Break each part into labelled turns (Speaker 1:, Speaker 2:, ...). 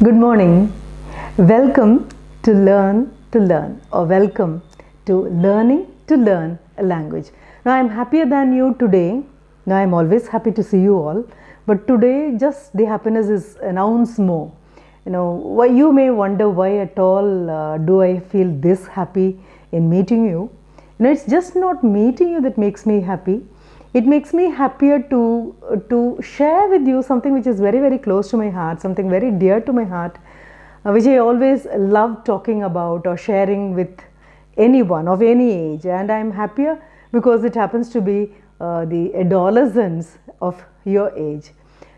Speaker 1: Good morning. Welcome to Learn, or welcome to Learning to Learn a Language. Now, I'm happier than you today. Now, I'm always happy to see you all, but today just the happiness is an ounce more. Why you may wonder why at all do I feel this happy in meeting you. It's just not meeting you that makes me happy. It makes me happier to share with you something which is very, very close to my heart, something very dear to my heart, which I always love talking about or sharing with anyone of any age. And I'm happier because it happens to be the adolescence of your age.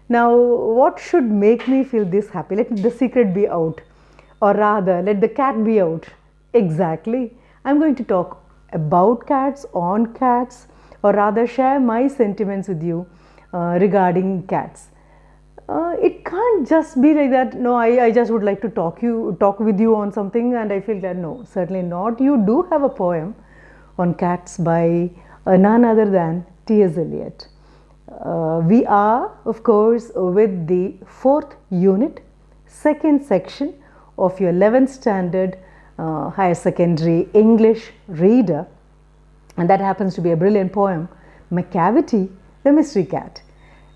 Speaker 1: Now, what should make me feel this happy? Let the secret be out, or rather, let the cat be out. Exactly. I'm going to talk about cats, on cats, or rather share my sentiments with you regarding cats. It can't just be like that. No, I just would like to talk with you on something, and I feel that no, certainly not. You do have a poem on cats by none other than T.S.Eliot. We are, of course, with the 4th unit, 2nd section of your 11th standard higher secondary English reader. And that happens to be a brilliant poem, MACAVITY, the mystery cat.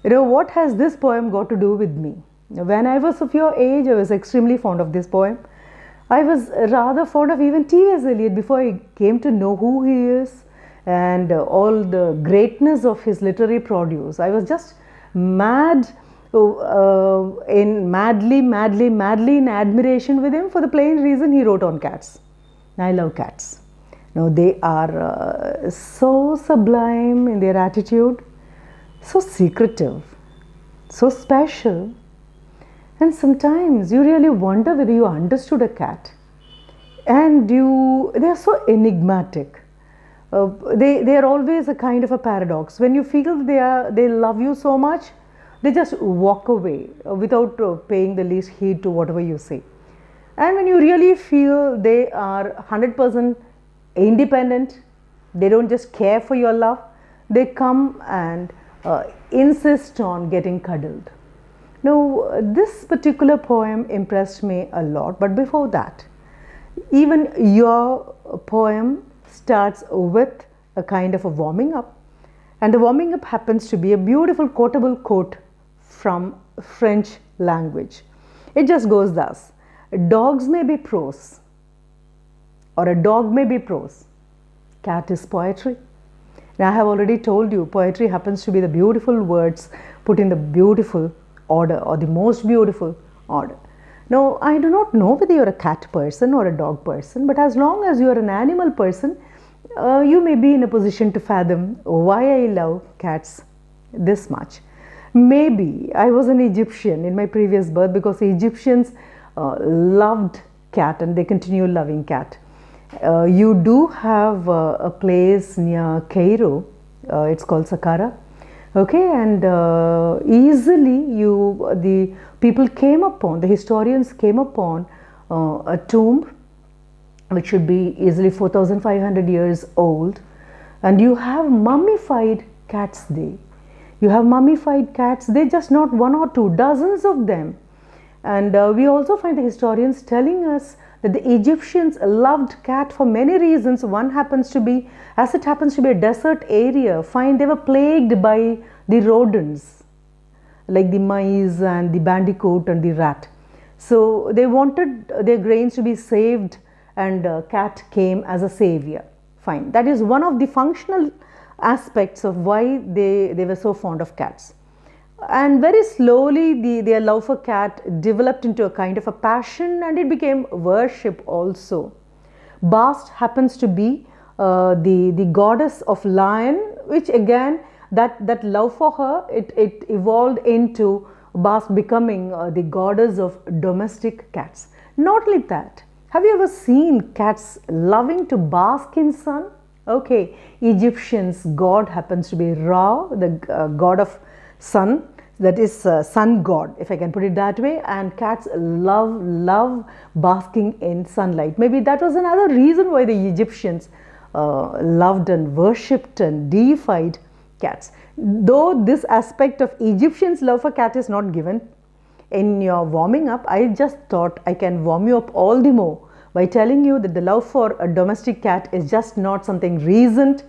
Speaker 1: What has this poem got to do with me? When I was of your age, I was extremely fond of this poem. I was rather fond of even T.S.Eliot before I came to know who he is and all the greatness of his literary produce. I was just madly in admiration with him for the plain reason he wrote on cats. I love cats. Now, they are so sublime in their attitude, so secretive, so special, and sometimes you really wonder whether you understood a cat. And they are so enigmatic. They are always a kind of a paradox. When you feel they love you so much, they just walk away without paying the least heed to whatever you say. And when you really feel they are 100% independent, they don't just care for your love, they come and insist on getting cuddled. Now, this particular poem impressed me a lot, but before that, even your poem starts with a kind of a warming up, and the warming up happens to be a beautiful quotable quote from French language. It just goes thus: dogs may be prose, or a dog may be prose. Cat is poetry. Now, I have already told you, poetry happens to be the beautiful words put in the beautiful order, or the most beautiful order. Now, I do not know whether you are a cat person or a dog person, but as long as you are an animal person, you may be in a position to fathom why I love cats this much. Maybe I was an Egyptian in my previous birth, because the Egyptians loved cat and they continue loving cat. You do have a place near Cairo, it's called Saqqara, okay, and easily the people came upon, the historians came upon a tomb which should be easily 4,500 years old, and you have mummified cats there. You have mummified cats, they're just not one or two, dozens of them. And we also find the historians telling us that the Egyptians loved cat for many reasons. One happens to be, as it happens to be a desert area, they were plagued by the rodents, like the mice and the bandicoot and the rat. So they wanted their grains to be saved, and cat came as a savior. Fine. That is one of the functional aspects of why they were so fond of cats. And very slowly their love for cat developed into a kind of a passion, and it became worship also. Bast happens to be the goddess of lion, which again that love for her, it evolved into Bast becoming the goddess of domestic cats. Not only that, have you ever seen cats loving to bask in sun? Okay, Egyptians' god happens to be Ra, the god of sun. That is sun god, if I can put it that way, and cats love basking in sunlight. Maybe that was another reason why the Egyptians loved and worshipped and deified cats. Though this aspect of Egyptians' love for cat is not given in your warming up, I just thought I can warm you up all the more by telling you that the love for a domestic cat is just not something recent,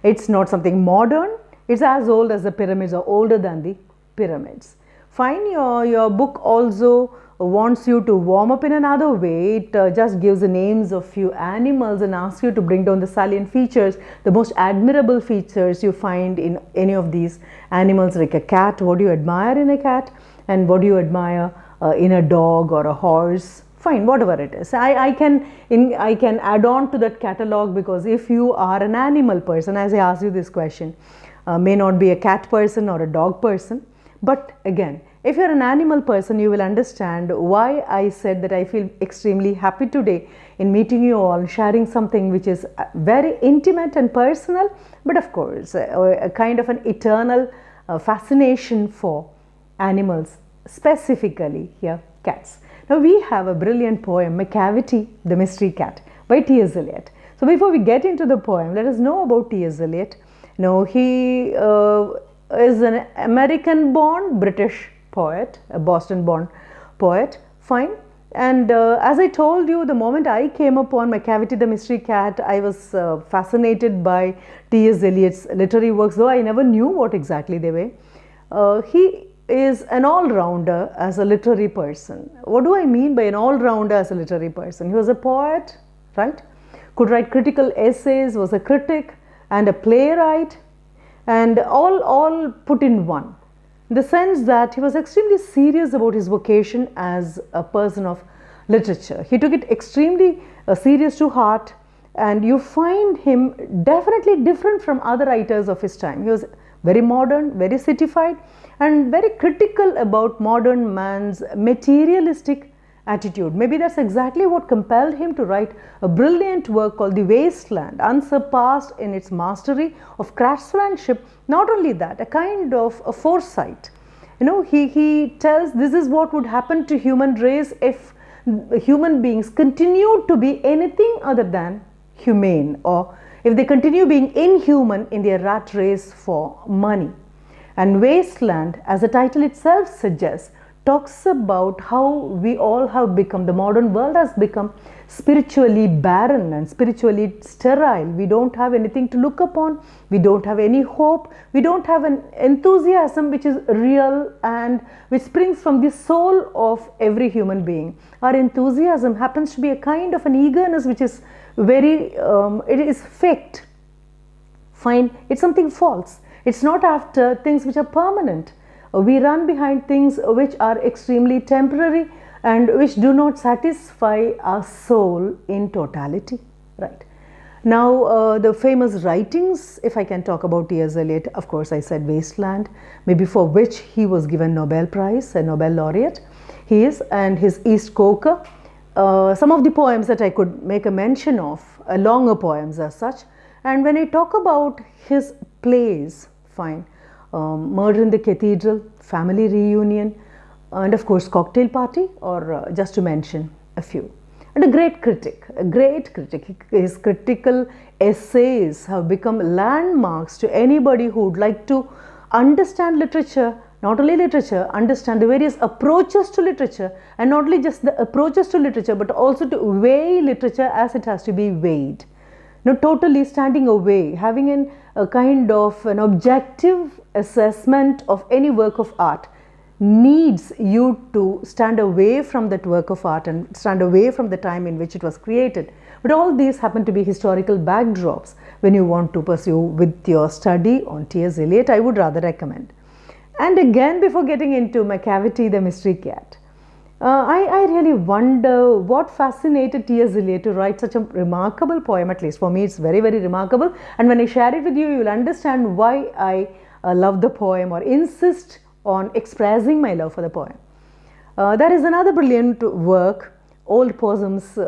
Speaker 1: it's not something modern, it's as old as the pyramids or older than the pyramids. Fine, your book also wants you to warm up in another way. It just gives the names of few animals and asks you to bring down the salient features, the most admirable features you find in any of these animals, like a cat. What do you admire in a cat, and what do you admire in a dog or a horse? Fine, whatever it is. I can add on to that catalog, because if you are an animal person, as I asked you this question, may not be a cat person or a dog person, but again, if you're an animal person, you will understand why I said that I feel extremely happy today in meeting you all, sharing something which is very intimate and personal, but of course a kind of an eternal fascination for animals, specifically here cats. Now we have a brilliant poem, MACAVITY, the Mystery Cat, by T.S.Eliot. So before we get into the poem, let us know about T.S.Eliot. Now he is an American-born British poet, a Boston-born poet, fine. And as I told you, the moment I came upon MACAVITY, the Mystery Cat, I was fascinated by T.S.Eliot's literary works, though I never knew what exactly they were. He is an all-rounder as a literary person. What do I mean by an all-rounder as a literary person? He was a poet, right? Could write critical essays, was a critic and a playwright, and all put in one. In the sense that he was extremely serious about his vocation as a person of literature. He took it extremely serious to heart, and you find him definitely different from other writers of his time. He was very modern, very citified, and very critical about modern man's materialistic attitude. Maybe that's exactly what compelled him to write a brilliant work called The Wasteland, unsurpassed in its mastery of craftsmanship. Not only that, a kind of a foresight. You know, he tells this is what would happen to human race if human beings continued to be anything other than humane, or if they continue being inhuman in their rat race for money. And Wasteland, as the title itself suggests, talks about how we all have become, the modern world has become spiritually barren and spiritually sterile. We don't have anything to look upon, we don't have any hope, we don't have an enthusiasm which is real and which springs from the soul of every human being. Our enthusiasm happens to be a kind of an eagerness which is very, it is faked. Fine, it's something false. It's not after things which are permanent. We run behind things which are extremely temporary and which do not satisfy our soul in totality, right? Now, the famous writings, if I can talk about T.S.Eliot, of course I said Wasteland, maybe for which he was given Nobel Prize, a Nobel laureate. He is, and his East Coker. Some of the poems that I could make a mention of, longer poems as such. And when I talk about his plays, fine, Murder in the Cathedral, Family Reunion, and of course Cocktail Party, or just to mention a few. And a great critic, his critical essays have become landmarks to anybody who would like to understand literature, not only literature, understand the various approaches to literature, and not only just the approaches to literature, but also to weigh literature as it has to be weighed. Now, totally standing away, having a kind of an objective assessment of any work of art needs you to stand away from that work of art and stand away from the time in which it was created. But all these happen to be historical backdrops when you want to pursue with your study on T.S.Eliot, I would rather recommend. And again, before getting into MACAVITY, the Mystery Cat, I really wonder what fascinated T.S.Eliot to write such a remarkable poem. At least for me, it's very, very remarkable. And when I share it with you, you will understand why I love the poem or insist on expressing my love for the poem. There is another brilliant work, Old Possum's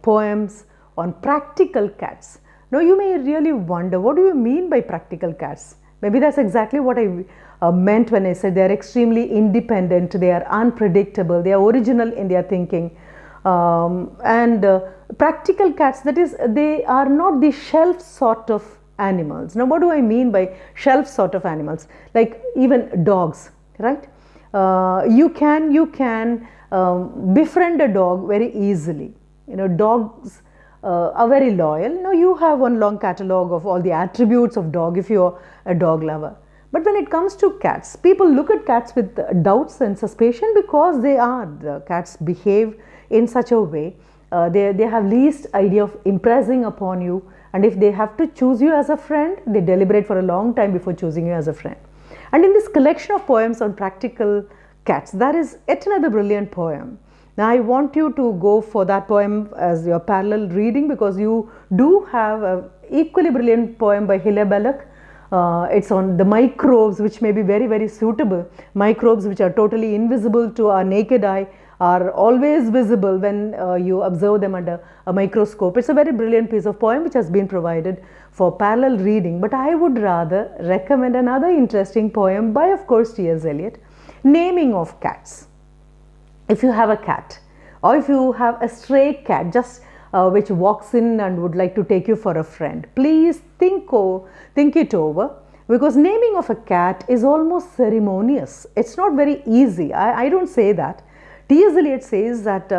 Speaker 1: poems on practical cats. Now, you may really wonder, what do you mean by practical cats? Maybe that's exactly what I meant when I said they are extremely independent, they are unpredictable, they are original in their thinking. Practical cats, that is, they are not the shelf sort of animals. Now, what do I mean by shelf sort of animals? Like even dogs, right? you can befriend a dog very easily. Dogs are very loyal. You have one long catalog of all the attributes of dog if you're a dog lover. But when it comes to cats, people look at cats with doubts and suspicion because the cats behave in such a way. They have least idea of impressing upon you, and if they have to choose you as a friend, they deliberate for a long time before choosing you as a friend. And in this collection of poems on practical cats, there is yet another brilliant poem. Now I want you to go for that poem as your parallel reading, because you do have an equally brilliant poem by T.S.Eliot. It's on the microbes, which may be very, very suitable. Microbes which are totally invisible to our naked eye are always visible when you observe them under a microscope. It's a very brilliant piece of poem which has been provided for parallel reading. But I would rather recommend another interesting poem by, of course, T.S.Eliot, Naming of Cats. If you have a cat, or if you have a stray cat just which walks in and would like to take you for a friend, please think it over, because naming of a cat is almost ceremonious. It's not very easy. I don't say that. T.S.Eliot says that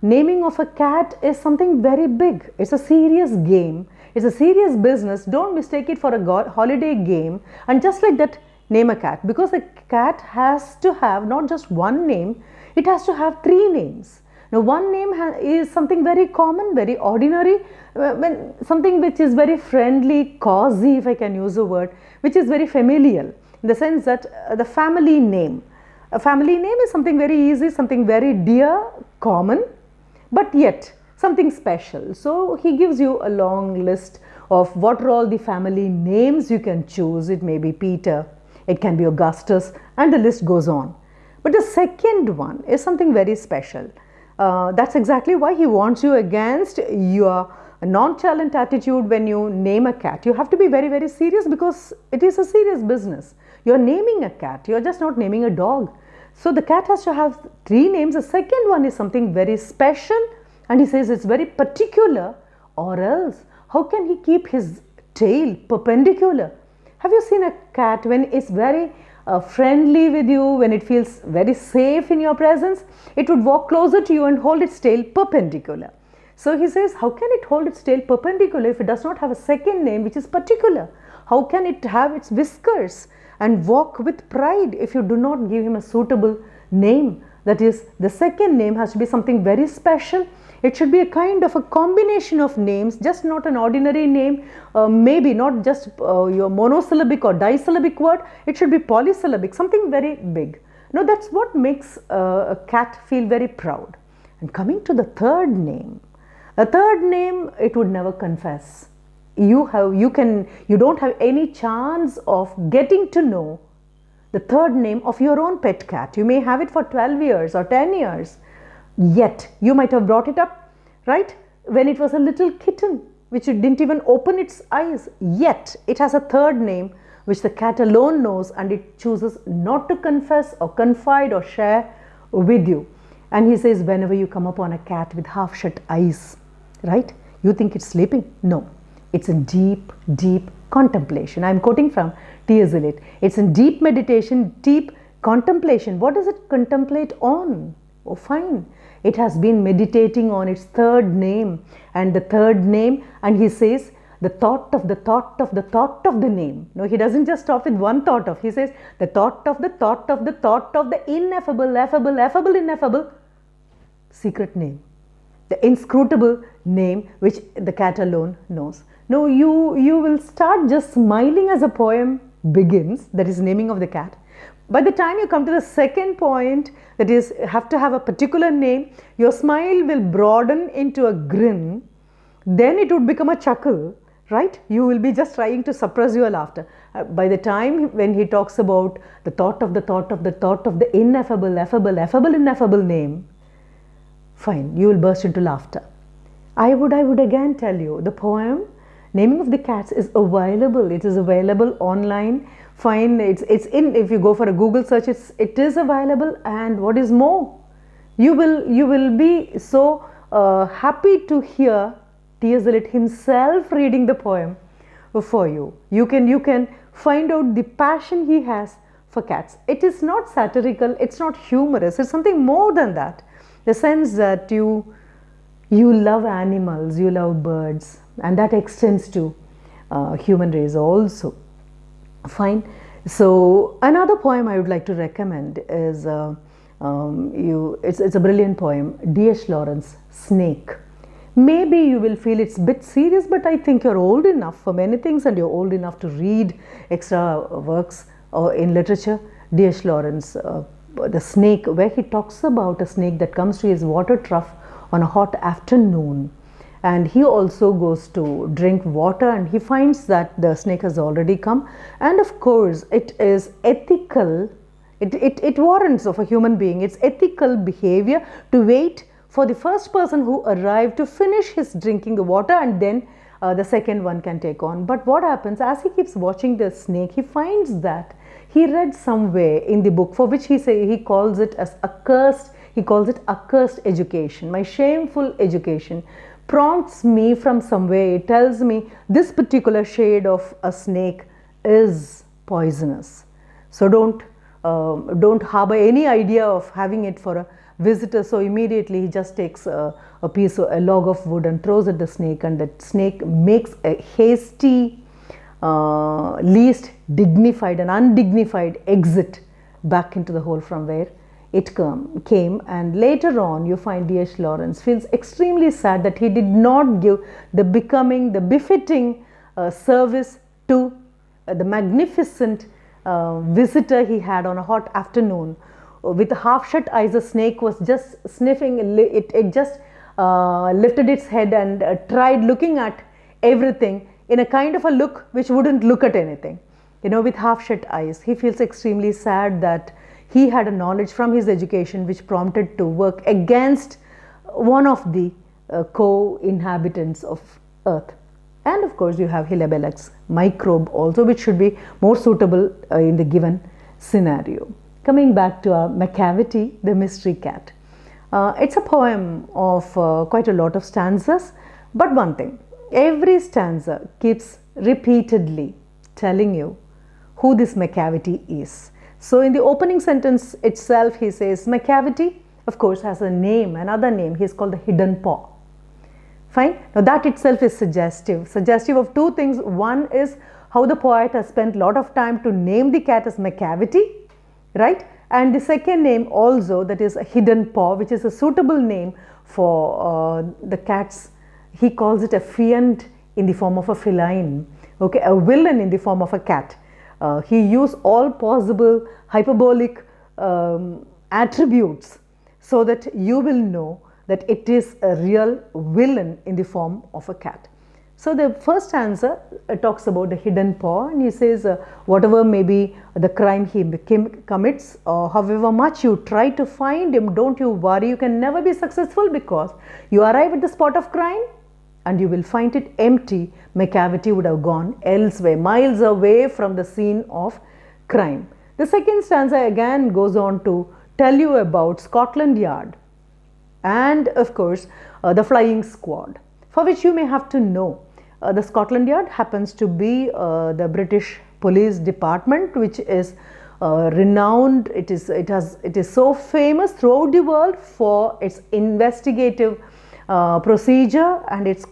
Speaker 1: naming of a cat is something very big. It's a serious game. It's a serious business. Don't mistake it for a holiday game. And just like that, name a cat, because a cat has to have not just one name, it has to have 3 names. Now, one name is something very common, very ordinary, something which is very friendly, cozy, if I can use a word, which is very familial, in the sense that the family name. A family name is something very easy, something very dear, common, but yet something special. So he gives you a long list of what are all the family names you can choose. It may be Peter, it can be Augustus, and the list goes on. But the second one is something very special. That's exactly why he warns you against your nonchalant attitude when you name a cat. You have to be very, very serious, because it is a serious business. You're naming a cat, you're just not naming a dog. So the cat has to have 3 names. The second one is something very special, and he says it's very particular, or else how can he keep his tail perpendicular? Have you seen a cat when it's very friendly with you, when it feels very safe in your presence, it would walk closer to you and hold its tail perpendicular. So he says, how can it hold its tail perpendicular if it does not have a second name which is particular? How can it have its whiskers and walk with pride if you do not give him a suitable name? That is, the second name has to be something very special. It should be a kind of a combination of names, just not an ordinary name, maybe not just your monosyllabic or disyllabic word. It should be polysyllabic, something very big. Now that's what makes a cat feel very proud. And coming to the third name, it would never confess. You don't have any chance of getting to know the third name of your own pet cat. You may have it for 12 years or 10 years. Yet you might have brought it up, right, when it was a little kitten which didn't even open its eyes. Yet it has a third name which the cat alone knows, and it chooses not to confess or confide or share with you. And he says, whenever you come upon a cat with half shut eyes, right, you think it's sleeping. No, it's in deep, deep contemplation. I'm quoting from T.S.Eliot. It's in deep meditation, deep contemplation. What does it contemplate on? Oh, fine. It has been meditating on its third name, and the third name, and he says, the thought of the thought of the thought of the name. No, he doesn't just stop with one thought of. He says, the thought of the thought of the thought of the ineffable, effable, effable, ineffable secret name. The inscrutable name which the cat alone knows. No, you will start just smiling as a poem begins, that is naming of the cat. By the time you come to the second point, that is, have to have a particular name, your smile will broaden into a grin. Then it would become a chuckle, right? You will be just trying to suppress your laughter. By the time when he talks about the thought of the thought of the thought of the ineffable, effable, effable, ineffable name, fine, you will burst into laughter. I would again tell you, the poem Naming of the Cats is available. It is available online. Fine, it's in, if you go for a Google search, it is available. And what is more, you will be so happy to hear T.S.Eliot himself reading the poem for you. You can find out the passion he has for cats. It is not satirical, it's not humorous, it's something more than that. The sense that you love animals, you love birds, and that extends to human race also. Fine. So another poem I would like to recommend is it's a brilliant poem, T.S. Lawrence, Snake. Maybe you will feel it's a bit serious, but I think you're old enough for many things, and you're old enough to read extra works in literature. T.S. Lawrence, the snake, where he talks about a snake that comes to his water trough on a hot afternoon, and he also goes to drink water, and he finds that the snake has already come, and of course it is ethical, it warrants of a human being, it's ethical behavior to wait for the first person who arrived to finish his drinking the water, and then the second one can take on. But what happens, as he keeps watching the snake, he finds that he read somewhere in the book, for which he calls it as accursed, he calls it accursed education. My shameful education prompts me from somewhere, it tells me this particular shade of a snake is poisonous. So don't harbor any idea of having it for a visitor. So immediately he just takes a log of wood and throws at the snake, and that snake makes a hasty, least dignified and undignified exit back into the hole from where it came. And later on you find T.S. Lawrence feels extremely sad that he did not give the befitting service to the magnificent visitor he had on a hot afternoon. With half shut eyes, the snake was just sniffing, it just lifted its head and tried looking at everything in a kind of a look which wouldn't look at anything. You know, with half shut eyes, he feels extremely sad that he had a knowledge from his education which prompted to work against one of the co-inhabitants of Earth. And of course you have Hilabelac's microbe also, which should be more suitable in the given scenario. Coming back to our MACAVITY, the mystery cat. It's a poem of quite a lot of stanzas, but one thing, every stanza keeps repeatedly telling you who this MACAVITY is. So in the opening sentence itself he says, MACAVITY of course has a name, another name, he is called the hidden paw. Fine. Now that itself is suggestive of two things. One is how the poet has spent a lot of time to name the cat as MACAVITY, right? And the second name also, that is a hidden paw, which is a suitable name for the cats. He calls it a fiend in the form of a feline, okay, a villain in the form of a cat. He used all possible hyperbolic attributes so that you will know that it is a real villain in the form of a cat. So the first stanza talks about the hidden paw, and he says whatever may be the crime he commits, or however much you try to find him, don't you worry, you can never be successful, because you arrive at the spot of crime and you will find it empty. MACAVITY would have gone elsewhere, miles away from the scene of crime. The second stanza again goes on to tell you about Scotland Yard and of course the flying squad, for which you may have to know. The Scotland Yard happens to be the British police department, which is renowned, it is so famous throughout the world for its investigative procedure and its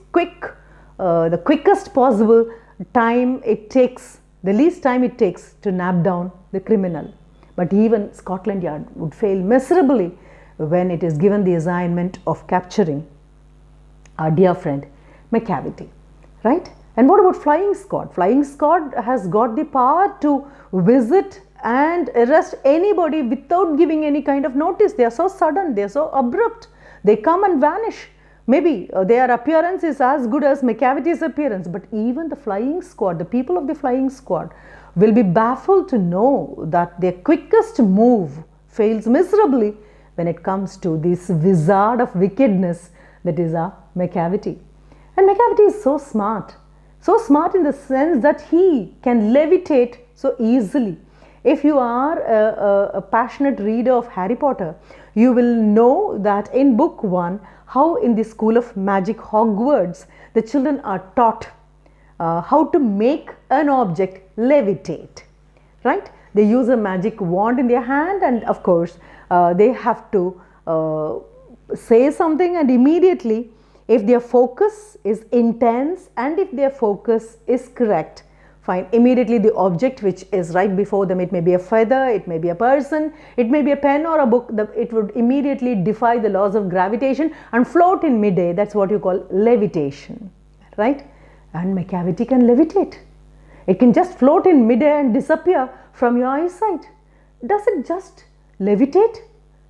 Speaker 1: the quickest possible time it takes, the least time it takes to nab down the criminal. But even Scotland Yard would fail miserably when it is given the assignment of capturing our dear friend MACAVITY, right? And what about flying squad? Flying squad has got the power to visit and arrest anybody without giving any kind of notice. They are so sudden, they are so abrupt, they come and vanish. Maybe their appearance is as good as MACAVITY's appearance, but even the flying squad, the people of the flying squad will be baffled to know that their quickest move fails miserably when it comes to this wizard of wickedness that is our MACAVITY. And MACAVITY is so smart in the sense that he can levitate so easily. If you are a passionate reader of Harry Potter, you will know that in book 1, how in the school of magic Hogwarts, the children are taught how to make an object levitate, right? They use a magic wand in their hand, and of course they have to say something, and immediately, if their focus is intense and if their focus is correct, fine, immediately the object which is right before them, it may be a feather, it may be a person, it may be a pen or a book, it would immediately defy the laws of gravitation and float in mid-air. That's what you call levitation, right? And MACAVITY can levitate. It can just float in mid-air and disappear from your eyesight. Does it just levitate?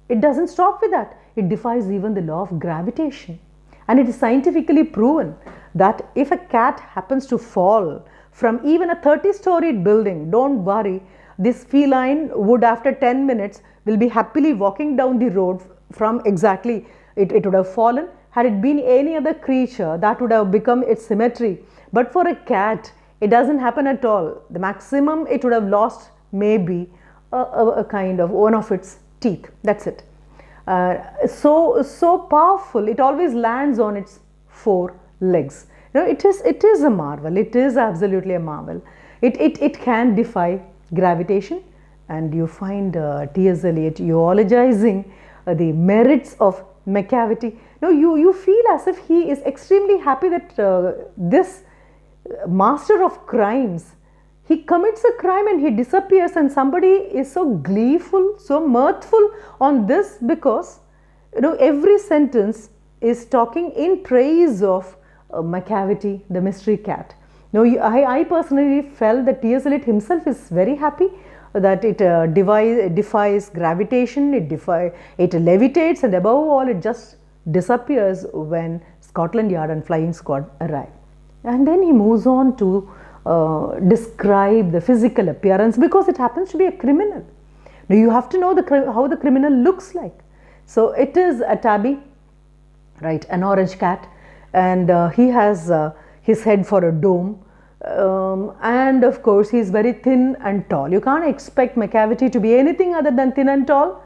Speaker 1: It doesn't stop with that. It defies even the law of gravitation. And it is scientifically proven that if a cat happens to fall from even a 30-storied building, don't worry, this feline would, after 10 minutes, will be happily walking down the road from exactly, it would have fallen. Had it been any other creature, that would have become its symmetry. But for a cat, it doesn't happen at all. The maximum it would have lost maybe a kind of one of its teeth. That's it. So powerful. It always lands on its 4 legs. You know, it is a marvel. It is absolutely a marvel. It can defy gravitation, and you find T.S.Eliot eulogizing the merits of MACAVITY. Now you feel as if he is extremely happy that this master of crimes, he commits a crime and he disappears, and somebody is so gleeful, so mirthful on this, because you know every sentence is talking in praise of MACAVITY, the mystery cat. Now I personally felt that T.S.Eliot himself is very happy that it defies gravitation, it levitates, and above all it just disappears when Scotland Yard and flying squad arrive. And then he moves on to describe the physical appearance, because it happens to be a criminal. Now you have to know how the criminal looks like. So it is a tabby, right, an orange cat, and he has his head for a dome, and of course he is very thin and tall. You can't expect MACAVITY to be anything other than thin and tall,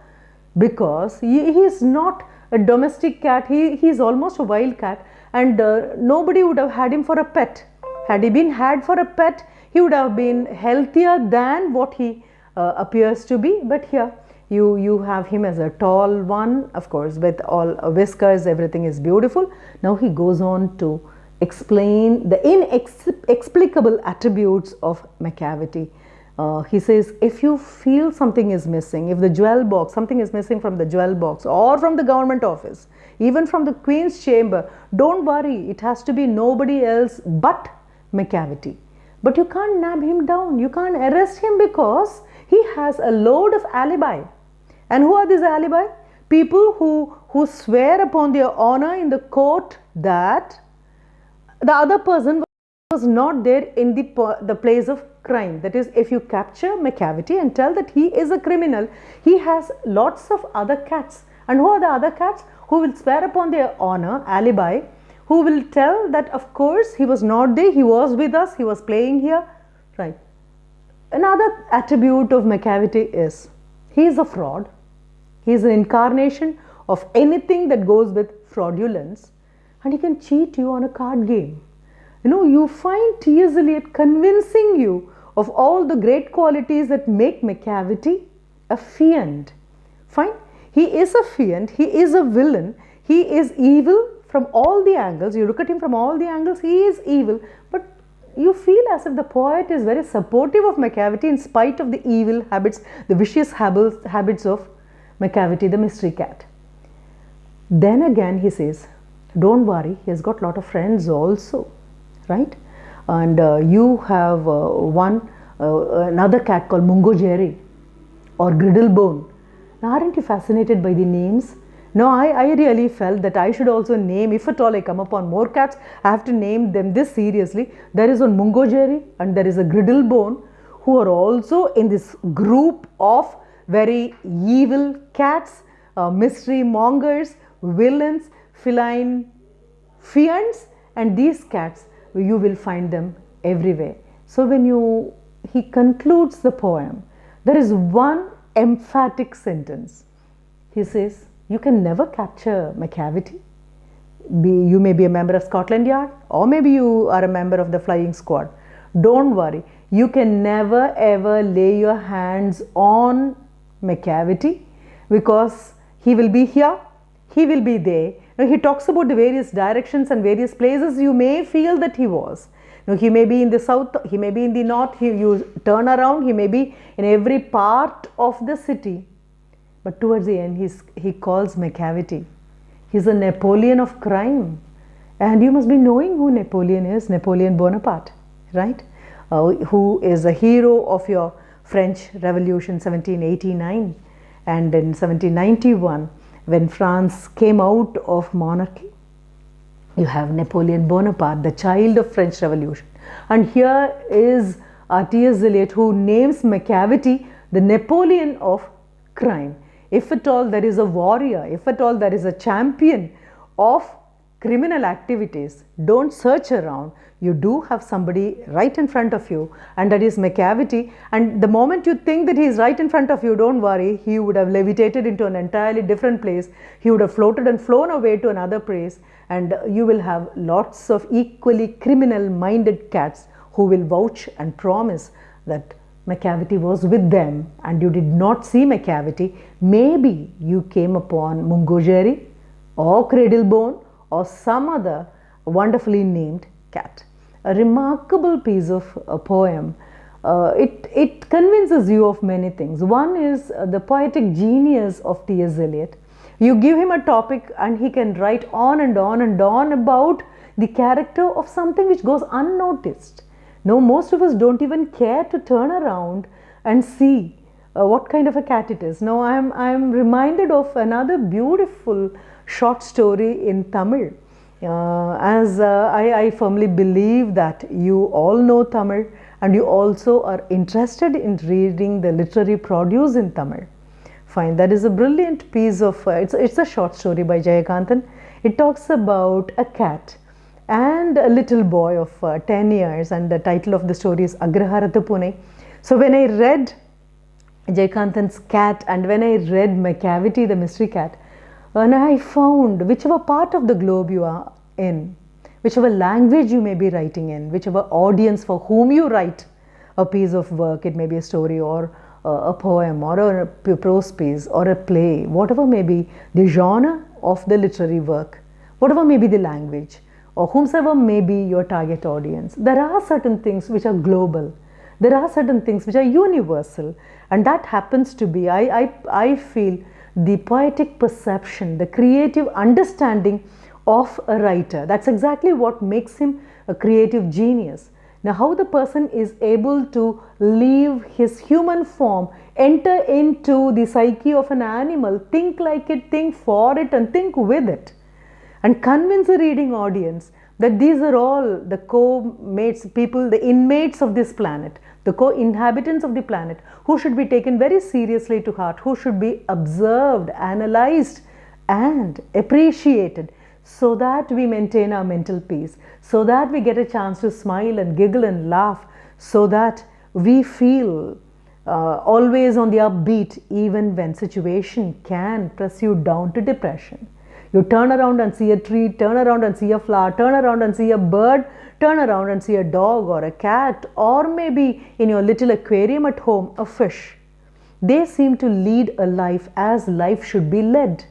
Speaker 1: because he is not a domestic cat. He is almost a wild cat, and nobody would have had him for a pet. Had he been had for a pet, he would have been healthier than what he appears to be. But here you have him as a tall one, of course, with all whiskers, everything is beautiful. Now he goes on to explain the inexplicable attributes of MACAVITY. He says, if you feel something is missing, if the jewel box, something is missing from the jewel box or from the government office, even from the Queen's chamber, don't worry, it has to be nobody else but MACAVITY. But you can't nab him down, you can't arrest him, because he has a load of alibi. And who are these alibi? People who swear upon their honor in the court that the other person was not there in the place of crime. That is, if you capture MACAVITY and tell that he is a criminal, he has lots of other cats. And who are the other cats? Who will swear upon their honor, alibi, who will tell that of course he was not there, he was with us, he was playing here, right. Another attribute of MACAVITY is he is a fraud. He is an incarnation of anything that goes with fraudulence, and he can cheat you on a card game. You know, you find T.S.Eliot convincing you of all the great qualities that make MACAVITY a fiend. Fine, he is a fiend, he is a villain, he is evil from all the angles. You look at him from all the angles, he is evil, but you feel as if the poet is very supportive of MACAVITY in spite of the evil habits, the vicious habits of MACAVITY, the mystery cat. Then again he says, don't worry, he has got a lot of friends also, right? And you have another cat called Mungo Jerry or Griddlebone. Now, aren't you fascinated by the names? No, I really felt that I should also name, if at all I come upon more cats, I have to name them this seriously. There is one Mungo Jerry and there is a Griddlebone, who are also in this group of very evil cats, mystery mongers, villains, feline fiends, and these cats, you will find them everywhere. So when he concludes the poem, there is one emphatic sentence. He says, you can never capture MACAVITY. You may be a member of Scotland Yard, or maybe you are a member of the flying squad. Don't worry, you can never ever lay your hands on MACAVITY, because he will be here, he will be there. Now, he talks about the various directions and various places you may feel that he was. Now, he may be in the south, he may be in the north, you turn around, he may be in every part of the city. But towards the end, he calls MACAVITY. He's a Napoleon of crime. And you must be knowing who Napoleon is, Napoleon Bonaparte, right? Who is a hero of your French Revolution 1789. And in 1791, when France came out of monarchy, you have Napoleon Bonaparte, the child of French Revolution. And here is T.S.Eliot, who names MACAVITY the Napoleon of crime. If at all there is a warrior, if at all there is a champion of criminal activities, don't search around. You do have somebody right in front of you, and that is MACAVITY. And the moment you think that he is right in front of you, don't worry, he would have levitated into an entirely different place. He would have floated and flown away to another place, and you will have lots of equally criminal-minded cats who will vouch and promise that MACAVITY was with them and you did not see MACAVITY. Maybe you came upon Mungo Jerry or Cradlebone or some other wonderfully named cat. A remarkable piece of a poem. It convinces you of many things. One is the poetic genius of T.S.Eliot. You give him a topic and he can write on and on and on about the character of something which goes unnoticed. No, most of us don't even care to turn around and see what kind of a cat it is. Now, I'm reminded of another beautiful short story in Tamil. I firmly believe that you all know Tamil and you also are interested in reading the literary produce in Tamil. Fine, that is a brilliant piece of, it's a short story by Jayakanthan. It talks about a cat and a little boy of 10 years, and the title of the story is Agraharata Pune. So when I read Jayakanthan's cat and when I read MACAVITY, the mystery cat, and I found whichever part of the globe you are in, whichever language you may be writing in, whichever audience for whom you write a piece of work, it may be a story or a poem or a prose piece or a play, whatever may be the genre of the literary work, whatever may be the language, or whomsoever may be your target audience, there are certain things which are global. There are certain things which are universal, and that happens to be, I feel, the poetic perception, the creative understanding of a writer. That's exactly what makes him a creative genius. Now, how the person is able to leave his human form, enter into the psyche of an animal, think like it, think for it, and think with it, and convince a reading audience that these are all the co-mates, people, the inmates of this planet, the co-inhabitants of the planet, who should be taken very seriously to heart, who should be observed, analyzed, and appreciated, so that we maintain our mental peace, so that we get a chance to smile and giggle and laugh, so that we feel always on the upbeat, even when situation can press you down to depression. You turn around and see a tree, turn around and see a flower, turn around and see a bird, turn around and see a dog or a cat, or maybe in your little aquarium at home, a fish. They seem to lead a life as life should be led.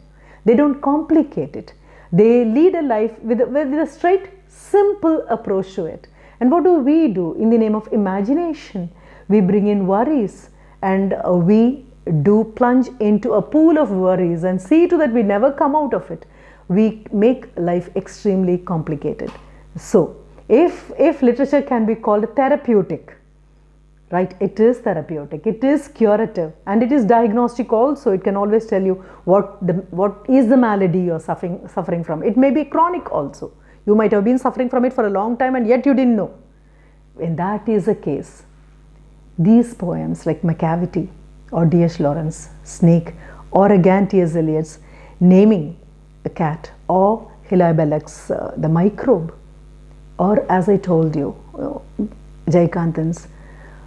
Speaker 1: They don't complicate it. They lead a life with a straight, simple approach to it. And what do? In the name of imagination, we bring in worries, and we do plunge into a pool of worries and see to that we never come out of it. We make life extremely complicated. So, if literature can be called therapeutic, right, it is therapeutic, it is curative, and it is diagnostic also. It can always tell you what is the malady you are suffering from. It may be chronic also. You might have been suffering from it for a long time and yet you didn't know. When that is the case, these poems like MACAVITY or D.H. Lawrence, Snake, or again T.S.Eliot's naming a cat, or Hilary Belloc's The Microbe, or as I told you, Jayakanthan's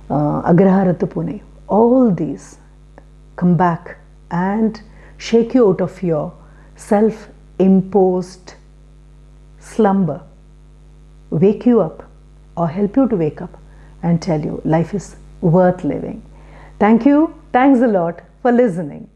Speaker 1: Agraharata Pune, all these come back and shake you out of your self-imposed slumber, wake you up or help you to wake up and tell you life is worth living. Thank you. Thanks a lot for listening.